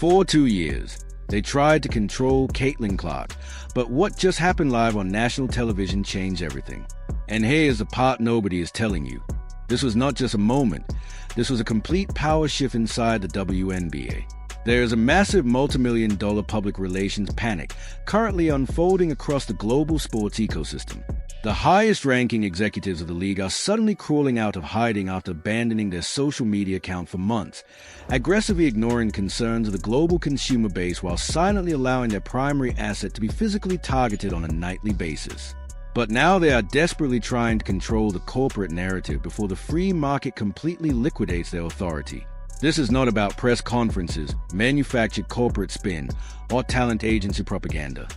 For 2 years, they tried to control Caitlin Clark, but what just happened live on national television changed everything. And here's the part nobody is telling you. This was not just a moment. This was a complete power shift inside the WNBA. There is a massive multi-million-dollar public relations panic currently unfolding across the global sports ecosystem. The highest-ranking executives of the league are suddenly crawling out of hiding after abandoning their social media account for months, aggressively ignoring concerns of the global consumer base while silently allowing their primary asset to be physically targeted on a nightly basis. But now they are desperately trying to control the corporate narrative before the free market completely liquidates their authority. This is not about press conferences, manufactured corporate spin, or talent agency propaganda.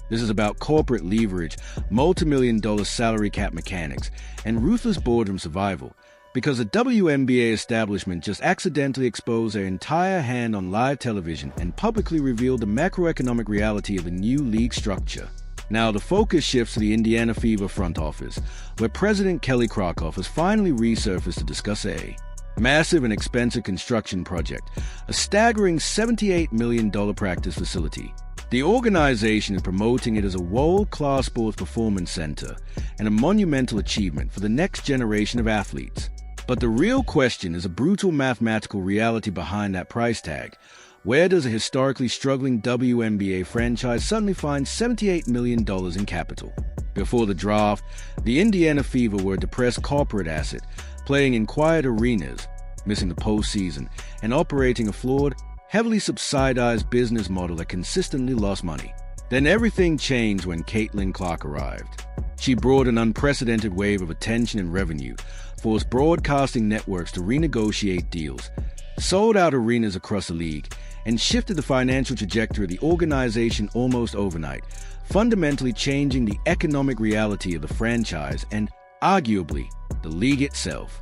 This is about corporate leverage, multi-million-dollar salary cap mechanics, and ruthless boardroom survival, because the WNBA establishment just accidentally exposed their entire hand on live television and publicly revealed the macroeconomic reality of the new league structure. Now the focus shifts to the Indiana Fever front office, where President Kelly Krakoff has finally resurfaced to discuss a massive and expensive construction project, a staggering $78 million practice facility. The organization is promoting it as a world-class sports performance center and a monumental achievement for the next generation of athletes. But the real question is a brutal mathematical reality behind that price tag. Where does a historically struggling WNBA franchise suddenly find $78 million in capital? Before the draft, the Indiana Fever were a depressed corporate asset, playing in quiet arenas, missing the postseason, and operating a flawed, heavily subsidized business model that consistently lost money. Then everything changed when Caitlin Clark arrived. She brought an unprecedented wave of attention and revenue, forced broadcasting networks to renegotiate deals, sold out arenas across the league, and shifted the financial trajectory of the organization almost overnight, fundamentally changing the economic reality of the franchise and, arguably, the league itself.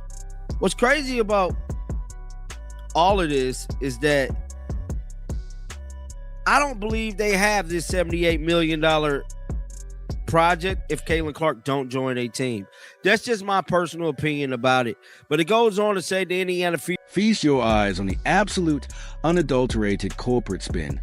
What's crazy about all of this is that I don't believe they have this $78 million project if Caitlin Clark don't join a team. That's just my personal opinion about it. But it goes on to say the Indiana Feast your eyes on the absolute, unadulterated corporate spin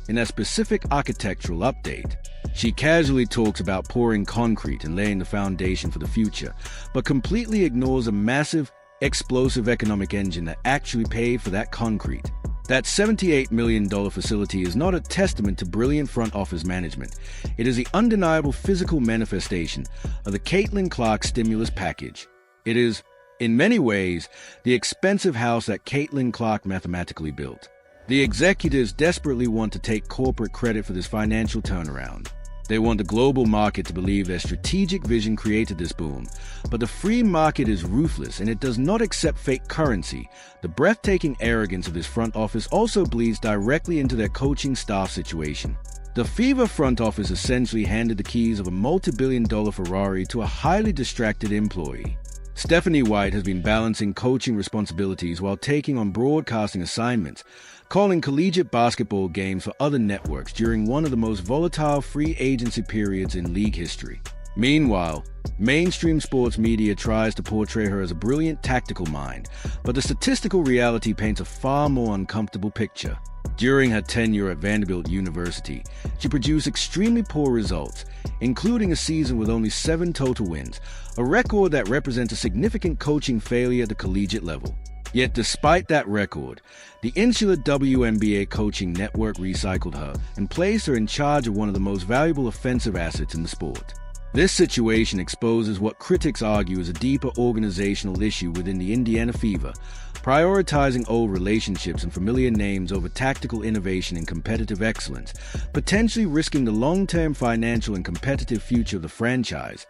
in that specific architectural update. She casually talks about pouring concrete and laying the foundation for the future, but completely ignores a massive, explosive economic engine that actually paid for that concrete. That $78 million facility is not a testament to brilliant front office management. It is the undeniable physical manifestation of the Caitlin Clark stimulus package. It is, in many ways, the expensive house that Caitlin Clark mathematically built. The executives desperately want to take corporate credit for this financial turnaround. They want the global market to believe their strategic vision created this boom. But the free market is ruthless and it does not accept fake currency. The breathtaking arrogance of this front office also bleeds directly into their coaching staff situation. The Fever front office essentially handed the keys of a multi-billion-dollar Ferrari to a highly distracted employee. Stephanie White has been balancing coaching responsibilities while taking on broadcasting assignments, calling collegiate basketball games for other networks during one of the most volatile free agency periods in league history. Meanwhile, mainstream sports media tries to portray her as a brilliant tactical mind, but the statistical reality paints a far more uncomfortable picture. During her tenure at Vanderbilt University, she produced extremely poor results, including a season with only 7 total wins, a record that represents a significant coaching failure at the collegiate level. Yet despite that record, the insular WNBA coaching network recycled her and placed her in charge of one of the most valuable offensive assets in the sport. This situation exposes what critics argue is a deeper organizational issue within the Indiana Fever, prioritizing old relationships and familiar names over tactical innovation and competitive excellence, potentially risking the long-term financial and competitive future of the franchise.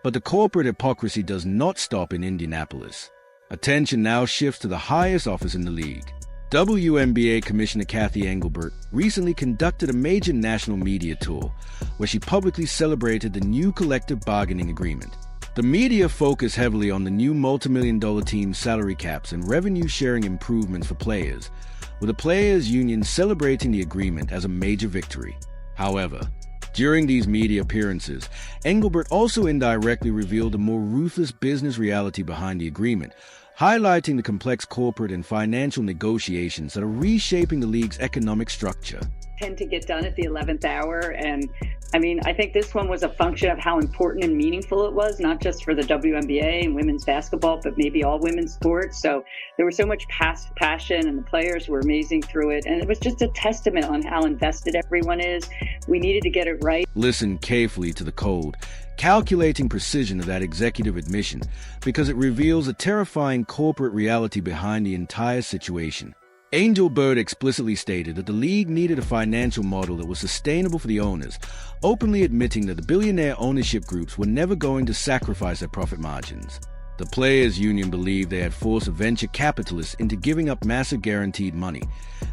But the corporate hypocrisy does not stop in Indianapolis. Attention now shifts to the highest office in the league. WNBA Commissioner Cathy Engelbert recently conducted a major national media tour where she publicly celebrated the new collective bargaining agreement. The media focused heavily on the new multi-million-dollar team's salary caps and revenue-sharing improvements for players, with the players' union celebrating the agreement as a major victory. However, during these media appearances, Engelbert also indirectly revealed a more ruthless business reality behind the agreement, highlighting the complex corporate and financial negotiations that are reshaping the league's economic structure. Tend to get done at the 11th hour. And I mean, I think this one was a function of how important and meaningful it was, not just for the WNBA and women's basketball, but maybe all women's sports. So there was so much passion, and the players were amazing through it. And it was just a testament on how invested everyone is. We needed to get it right. Listen carefully to the cold, calculating precision of that executive admission, because it reveals a terrifying corporate reality behind the entire situation. Angel Bird explicitly stated that the league needed a financial model that was sustainable for the owners, openly admitting that the billionaire ownership groups were never going to sacrifice their profit margins. The players' union believed they had forced venture capitalists into giving up massive guaranteed money,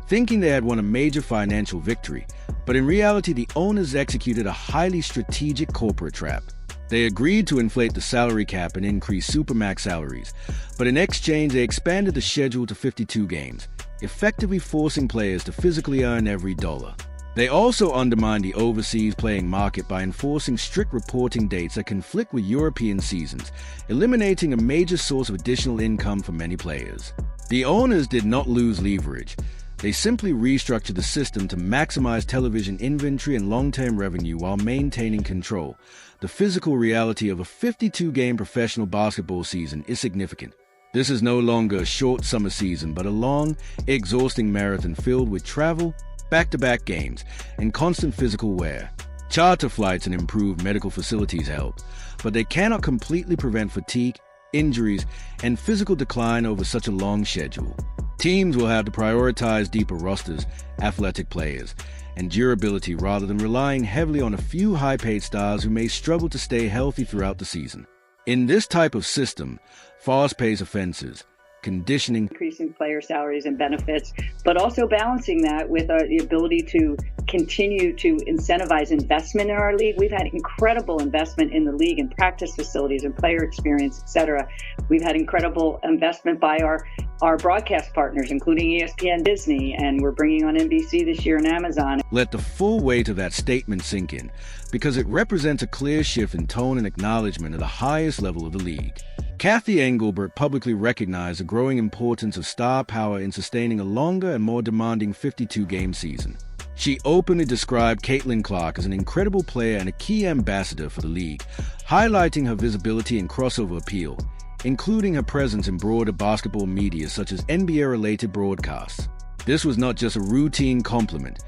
thinking they had won a major financial victory, but in reality the owners executed a highly strategic corporate trap. They agreed to inflate the salary cap and increase supermax salaries, but in exchange they expanded the schedule to 52 games, effectively forcing players to physically earn every dollar. They also undermined the overseas playing market by enforcing strict reporting dates that conflict with European seasons, eliminating a major source of additional income for many players. The owners did not lose leverage. They simply restructured the system to maximize television inventory and long-term revenue while maintaining control. The physical reality of a 52-game professional basketball season is significant. This is no longer a short summer season, but a long, exhausting marathon filled with travel, back-to-back games, and constant physical wear. Charter flights and improved medical facilities help, but they cannot completely prevent fatigue, injuries, and physical decline over such a long schedule. Teams will have to prioritize deeper rosters, athletic players, and durability rather than relying heavily on a few high-paid stars who may struggle to stay healthy throughout the season. In this type of system, fast-paced offenses, conditioning, increasing player salaries and benefits, but also balancing that with the ability to continue to incentivize investment in our league. We've had incredible investment in the league in practice facilities and player experience, etc. We've had incredible investment by our broadcast partners, including ESPN, Disney, and we're bringing on NBC this year and Amazon. Let the full weight of that statement sink in, because it represents a clear shift in tone and acknowledgement at the highest level of the league. Kathy Engelbert publicly recognized the growing importance of star power in sustaining a longer and more demanding 52-game season. She openly described Caitlin Clark as an incredible player and a key ambassador for the league, highlighting her visibility and crossover appeal, including her presence in broader basketball media such as NBA-related broadcasts. This was not just a routine compliment,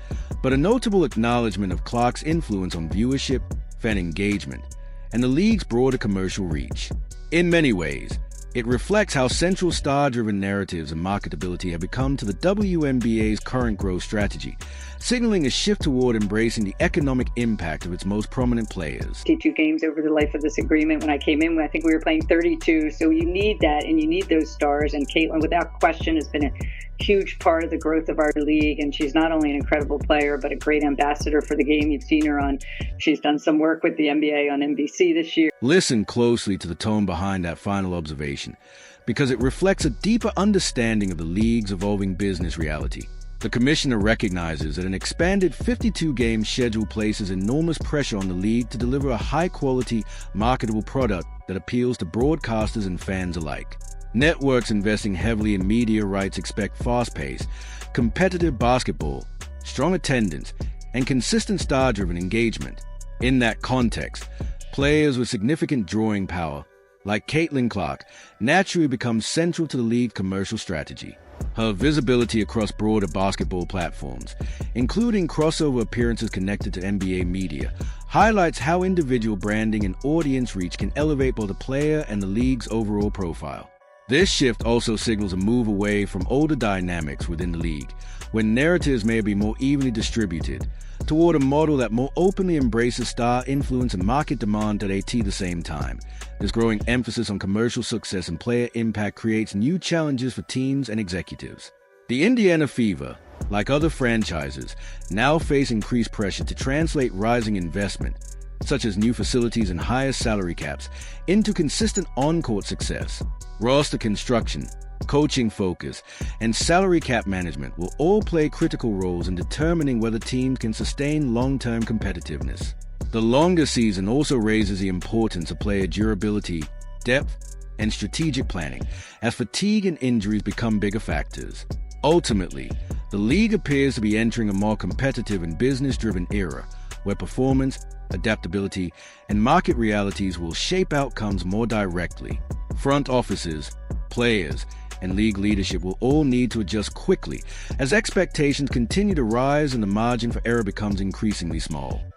but a notable acknowledgement of Clark's influence on viewership, fan engagement, and the league's broader commercial reach. In many ways, it reflects how central star-driven narratives and marketability have become to the WNBA's current growth strategy, signaling a shift toward embracing the economic impact of its most prominent players. 52 games over the life of this agreement. When I came in, I think we were playing 32, so you need that, and you need those stars, and Caitlin, without question, has been a huge part of the growth of our league, and she's not only an incredible player, but a great ambassador for the game. You've seen her she's done some work with the NBA on NBC this year. Listen closely to the tone behind that final observation, because it reflects a deeper understanding of the league's evolving business reality. The commissioner recognizes that an expanded 52-game schedule places enormous pressure on the league to deliver a high-quality, marketable product that appeals to broadcasters and fans alike. Networks investing heavily in media rights expect fast-paced, competitive basketball, strong attendance, and consistent star-driven engagement. In that context, players with significant drawing power, like Caitlin Clark, naturally become central to the league's commercial strategy. Her visibility across broader basketball platforms, including crossover appearances connected to NBA media, highlights how individual branding and audience reach can elevate both the player and the league's overall profile. This shift also signals a move away from older dynamics within the league, when narratives may be more evenly distributed, toward a model that more openly embraces star influence and market demand at the same time. This growing emphasis on commercial success and player impact creates new challenges for teams and executives. The Indiana Fever, like other franchises, now face increased pressure to translate rising investment, such as new facilities and higher salary caps, into consistent on-court success. Roster construction, coaching focus, and salary cap management will all play critical roles in determining whether teams can sustain long-term competitiveness. The longer season also raises the importance of player durability, depth, and strategic planning as fatigue and injuries become bigger factors. Ultimately, the league appears to be entering a more competitive and business-driven era where performance, adaptability, and market realities will shape outcomes more directly. Front offices, players, and league leadership will all need to adjust quickly as expectations continue to rise and the margin for error becomes increasingly small.